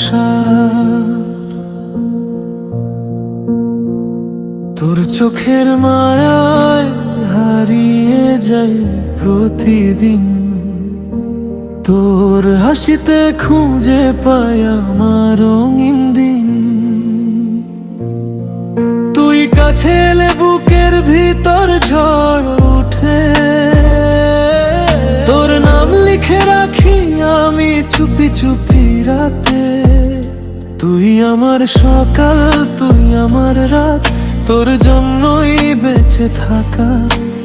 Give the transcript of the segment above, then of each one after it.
সংসার। তোর চোখের মায়ায় হারিয়ে যাই প্রতিদিন, তোর হাসিতে খুঁজে পাই আমার রঙিন দিন। তুই কাছে এলে বুকের ভিতর ঝড় উঠে, তোর নাম লিখে রাখি আমি চুপি চুপি রাতে। তুই আমার সকাল, তুই আমার রাত, তোর জন্যই বেঁচে থাকা,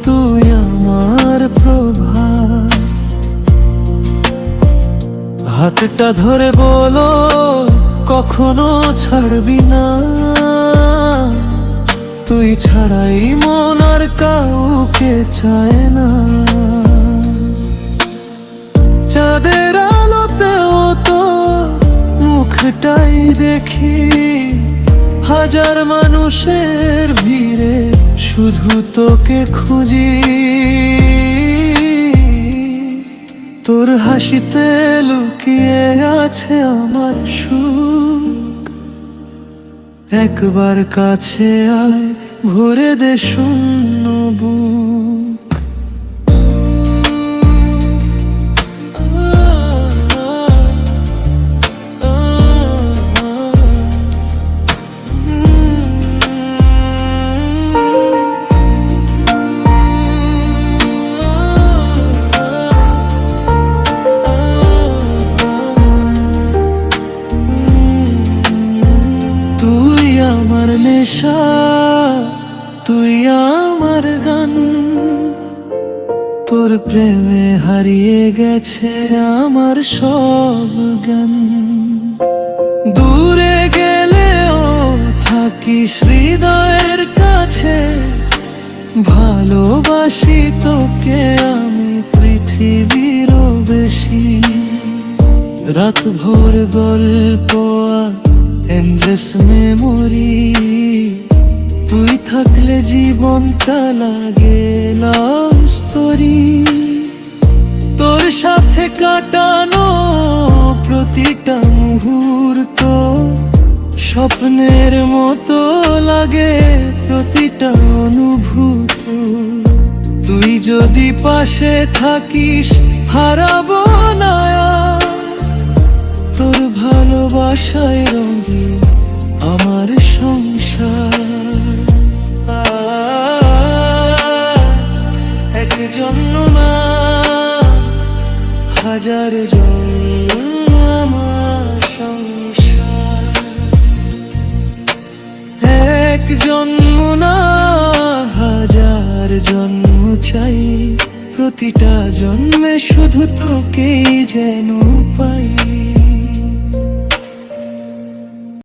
তুই আমার প্রভাত। হাতটা ধরে বলো কখনো ছাড়বি না, তুই ছাড়াই মন আর কাউকে চায় না। চাঁদের আলোতেও তো মুখটাই দেখি, হাজার মানুষের ভিড়ে শুধু তোকে খুঁজি। তোর হাসিতে লুকিয়ে আছে আমার সুখ, একবার কাছে আয় ভরে দে শূন্য বুক। আমার নেশা, তুই আমার গান, তোর প্রেমে হারিয়ে গেছে আমার সব গান। দূরে গেলেও থাকিস হৃদয়ের কাছে, ভালোবাসি তোকে আমি পৃথিবীরও বেশি। রাত ভোর গল্প এন্ডলেস মেমোরি, তুই থাকলে জীবনটা লাগে লাভ স্টোরি। তোর সাথে কাটানো প্রতিটা মুহূর্ত স্বপ্নের মতো লাগে, প্রতিটা অনুভূত। তুই যদি পাশে থাকিস হারাবো না, তোর ভালোবাসায় রঙে আমার সংসার। এক জন্ম না হাজার জন্ম আমার সংসার। এক জন্ম না হাজার জন্ম চাই, প্রতিটা জন্মে শুধু তোকেই যেন পাই।